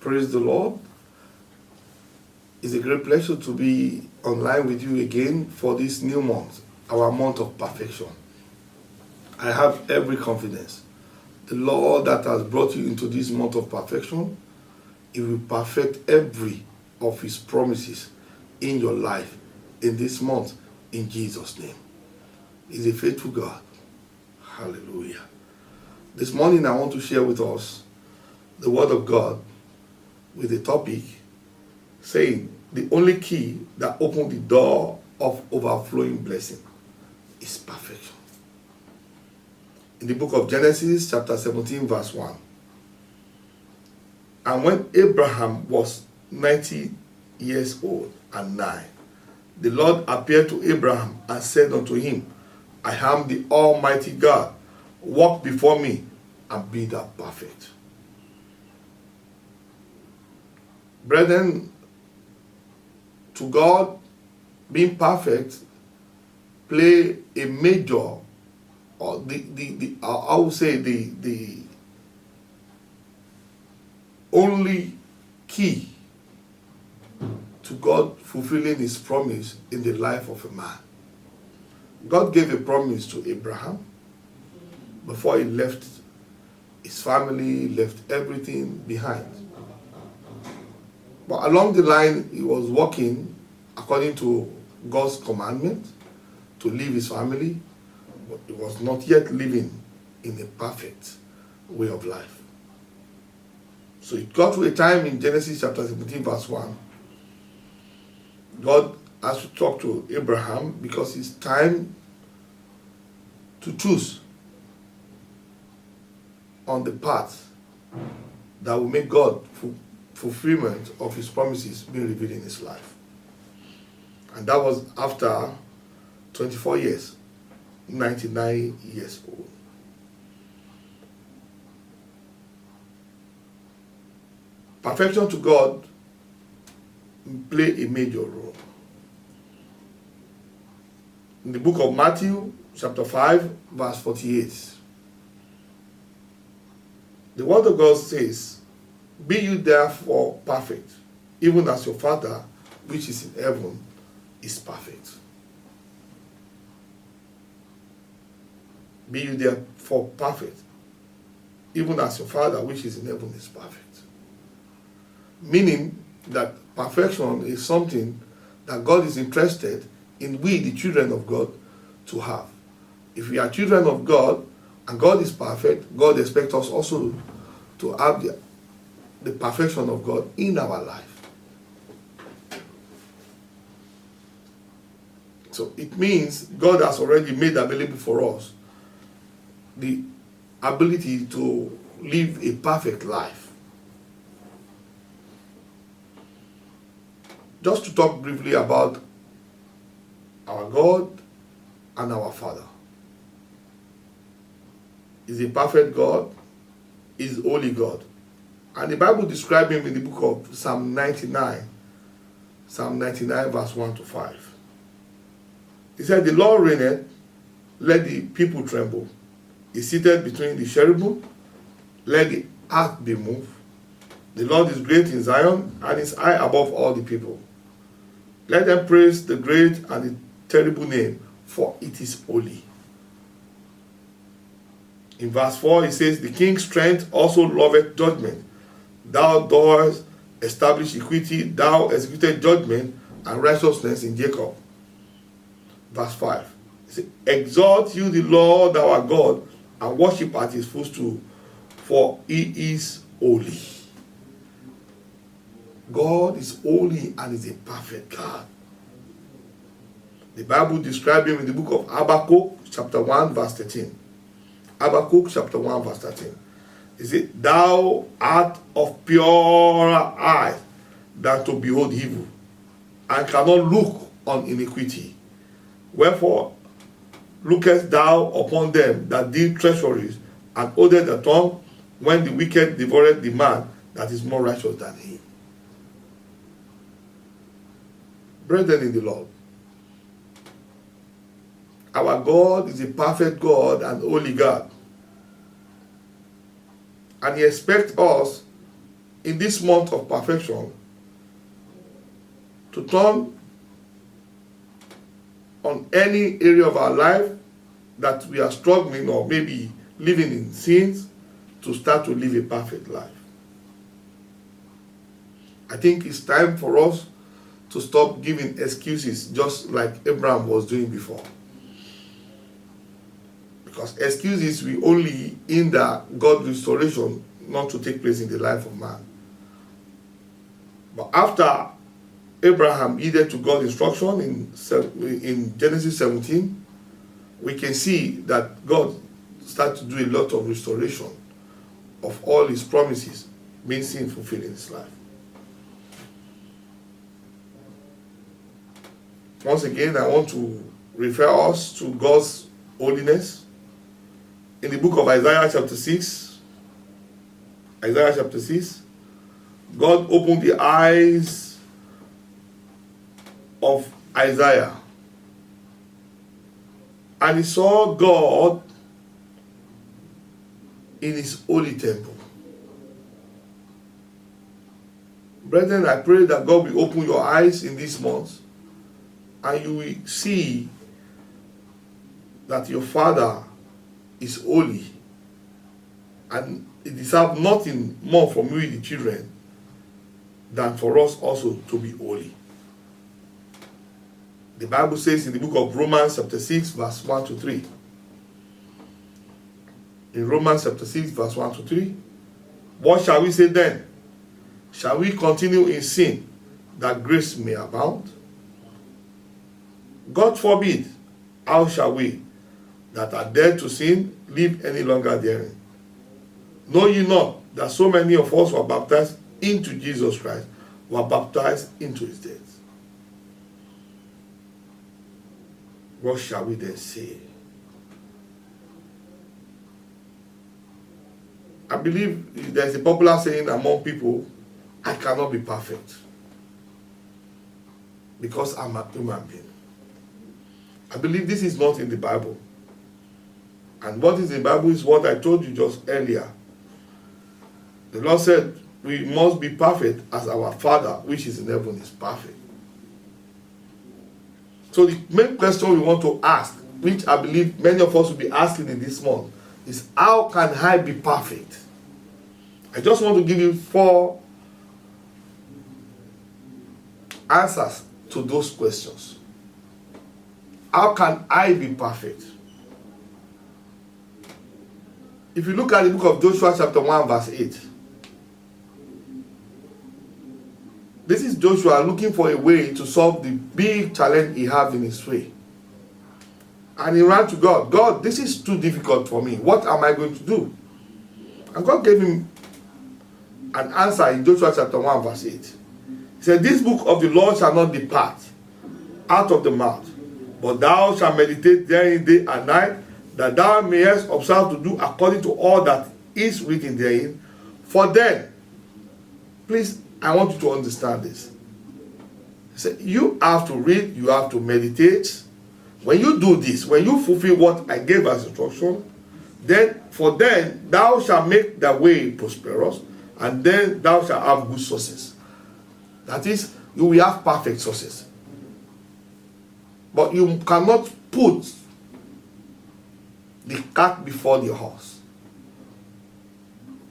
Praise the Lord. It's a great pleasure to be online with you again for this new month, our month of perfection. I have every confidence. The Lord that has brought you into this month of perfection, He will perfect every of His promises in your life in this month, in Jesus' name. He's a faithful God. Hallelujah. This morning I want to share with us the Word of God with a topic saying the only key that opens the door of overflowing blessing is perfection. In the book of Genesis, chapter 17, verse 1. And when Abraham was 90 years old and 9, the Lord appeared to Abraham and said unto him, I am the Almighty God. Walk before me and be thou perfect. Brethren, to God, being perfect play a major, or I would say the only key to God fulfilling His promise in the life of a man. God gave a promise to Abraham before he left his family, left everything behind. But along the line, he was walking according to God's commandment to leave his family, but he was not yet living in a perfect way of life. So it got to a time in Genesis chapter 17, verse 1. God has to talk to Abraham because it's time to choose on the path that will make God fulfillment of His promises being revealed in his life. And that was after 24 years, 99 years old. Perfection to God play a major role. In the book of Matthew, chapter 5, verse 48, the Word of God says, be you therefore perfect, even as your Father which is in heaven is perfect. Be you therefore perfect, even as your Father which is in heaven is perfect. Meaning that perfection is something that God is interested in we, the children of God, to have. If we are children of God and God is perfect, God expects us also to have the perfection of God in our life. So it means God has already made available for us the ability to live a perfect life. Just to talk briefly about our God and our Father. He's a perfect God, He's holy God. And the Bible describes Him in the book of Psalm 99 verse 1 to 5. He said, the Lord reigneth, let the people tremble. He seated between the cherubim, let the earth be moved. The Lord is great in Zion, and is high above all the people. Let them praise the great and the terrible name, for it is holy. In verse 4, he says, the king's strength also loveth judgment. Thou dost establish equity, thou executed judgment and righteousness in Jacob. Verse 5, he says, exalt you the Lord our God, and worship at His footstool, for He is holy. God is holy and is a perfect God. The Bible describes Him in the book of Habakkuk, chapter 1, verse 13. Habakkuk, chapter 1, verse 13. Is it, thou art of purer eyes than to behold evil, and cannot look on iniquity. Wherefore lookest thou upon them that deal treacheries, and holdest the tongue, when the wicked devoureth the man that is more righteous than he. Brethren in the Lord, our God is a perfect God and holy God. And He expects us in this month of perfection to turn on any area of our life that we are struggling or maybe living in sins, to start to live a perfect life. I think it's time for us to stop giving excuses just like Abraham was doing before. Because excuses will only hinder God's restoration not to take place in the life of man. But after Abraham yielded to God's instruction in Genesis 17, we can see that God started to do a lot of restoration of all his promises being seen fulfilled in his life. Once again, I want to refer us to God's holiness. In the book of Isaiah chapter 6, God opened the eyes of Isaiah, and he saw God in his holy temple. Brethren, I pray that God will open your eyes in this month, and you will see that your Father is holy, and it deserves nothing more from we, the children, than for us also to be holy. The Bible says in the book of Romans chapter 6 verse 1 to 3. In Romans chapter 6 verse 1 to 3. What shall we say then? Shall we continue in sin that grace may abound? God forbid. How shall we that are dead to sin live any longer therein? Know ye not that so many of us were baptized into Jesus Christ, were baptized into his death? What shall we then say? I believe there's a popular saying among people, I cannot be perfect because I'm a human being. I believe this is not in the Bible. And what is in the Bible is what I told you just earlier. The Lord said we must be perfect as our Father which is in heaven is perfect. So the main question we want to ask, which I believe many of us will be asking in this month, is how can I be perfect? I just want to give you 4 answers to those questions. How can I be perfect? If you look at the book of Joshua chapter 1 verse 8, this is Joshua looking for a way to solve the big challenge he had in his way. And he ran to God. God, this is too difficult for me. What am I going to do? And God gave him an answer in Joshua chapter 1 verse 8. He said, this book of the law shall not depart out of the mouth, but thou shalt meditate therein day and night, that thou mayest observe to do according to all that is written therein. For then, please, I want you to understand this. He said, you have to read, you have to meditate. When you do this, when you fulfill what I gave as instruction, then thou shalt make thy way prosperous, and then thou shalt have good sources. That is, you will have perfect sources. But you cannot put the cart before the horse.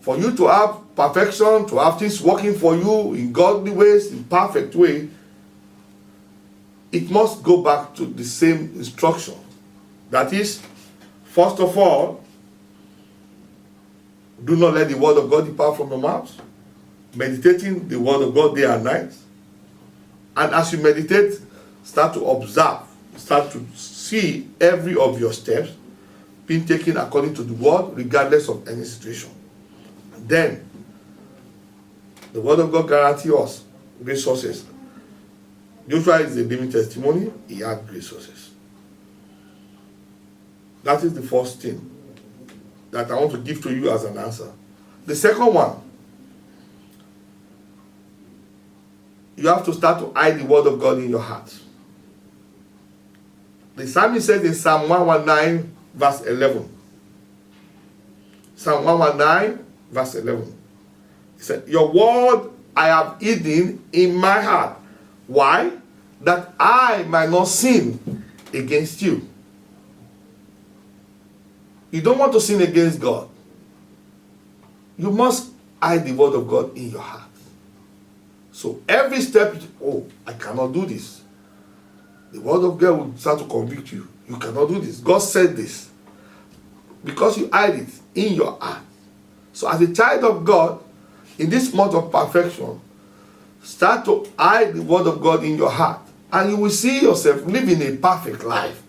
For you to have perfection, to have things working for you in godly ways, in perfect way, it must go back to the same instruction. That is, first of all, do not let the word of God depart from your mouth. Meditating the word of God day and night. And as you meditate, start to observe, start to see every of your steps being taken according to the word, regardless of any situation. And then, the word of God guarantees us great sources. Joshua is a living testimony. He had great sources. That is the first thing that I want to give to you as an answer. The second one, you have to start to hide the word of God in your heart. The psalmist says in Psalm 119, verse 11. Psalm 119, verse 11. He said, your word I have hidden in my heart. Why? That I might not sin against you. You don't want to sin against God. You must hide the word of God in your heart. So every step, I cannot do this. The word of God will start to convict you. You cannot do this. God said this. Because you hide it in your heart. So as a child of God, in this month of perfection, start to hide the word of God in your heart. And you will see yourself living a perfect life.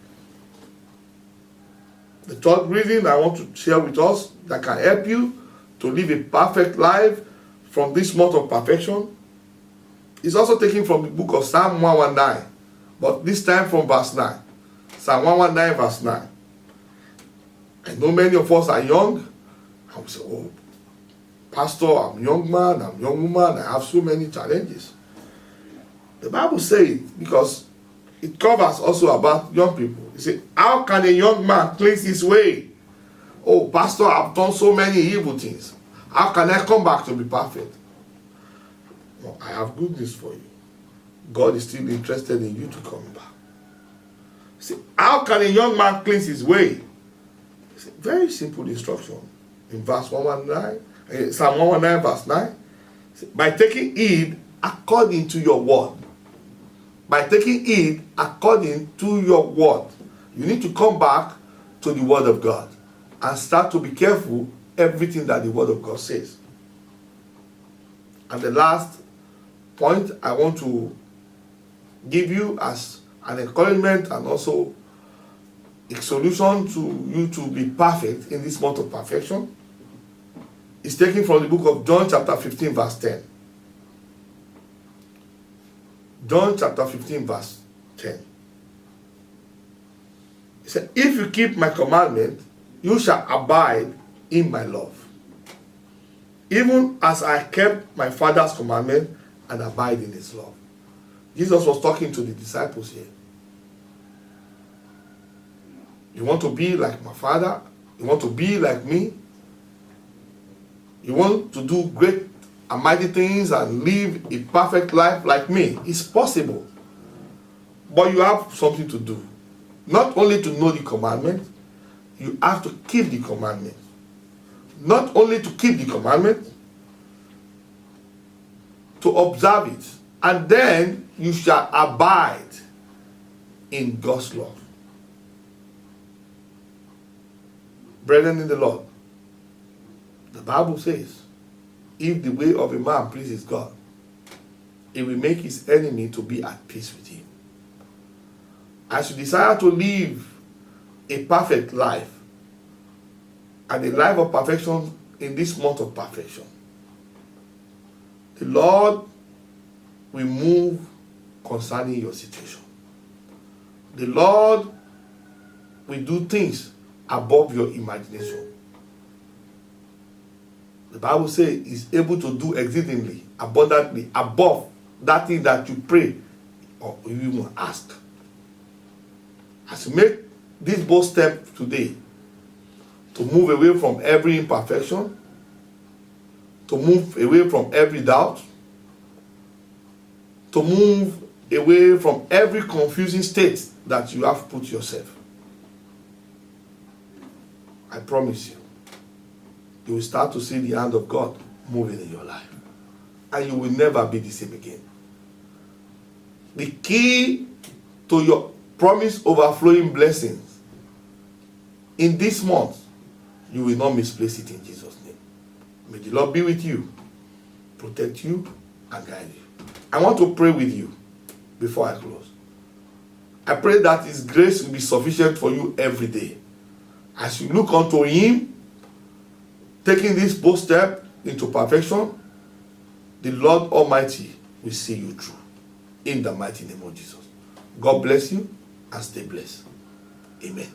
The third reason I want to share with us that can help you to live a perfect life from this month of perfection is also taken from the book of Psalm 119, but this time from verse 9. Psalm 119 verse 9. I know many of us are young, and we say, Pastor, I'm a young man, I'm a young woman, I have so many challenges. The Bible says, because it covers also about young people. It says, how can a young man cleanse his way? Oh, Pastor, I've done so many evil things. How can I come back to be perfect? Well, I have good news for you. God is still interested in you to come back. See, how can a young man cleanse his way? It's a very simple instruction. In verse 119, Psalm 119 verse 9. By taking heed according to your word. By taking heed according to your word. You need to come back to the word of God and start to be careful everything that the word of God says. And the last point I want to give you as an encouragement and also a solution to you to be perfect in this month of perfection is taken from the book of John chapter 15 verse 10. John chapter 15 verse 10. He said, if you keep my commandment, you shall abide in my love, even as I kept my Father's commandment and abide in his love. Jesus was talking to the disciples here. You want to be like my Father? You want to be like me? You want to do great and mighty things and live a perfect life like me? It's possible. But you have something to do. Not only to know the commandment, you have to keep the commandment. Not only to keep the commandment, to observe it. And then you shall abide in God's love. Brethren in the Lord, the Bible says, if the way of a man pleases God, he will make his enemy to be at peace with him. As you desire to live a perfect life, and a life of perfection in this month of perfection, the Lord will move concerning your situation. The Lord will do things above your imagination. The Bible says he's able to do exceedingly, abundantly, above that thing that you pray or you even ask. As you make this bold step today, to move away from every imperfection, to move away from every doubt, to move away from every confusing state that you have put yourself. I promise you, you will start to see the hand of God moving in your life. And you will never be the same again. The key to your promised overflowing blessings in this month, you will not misplace it in Jesus' name. May the Lord be with you, protect you, and guide you. I want to pray with you before I close. I pray that his grace will be sufficient for you every day. As you look unto him, taking this bold step into perfection, the Lord Almighty will see you through. In the mighty name of Jesus. God bless you and stay blessed. Amen.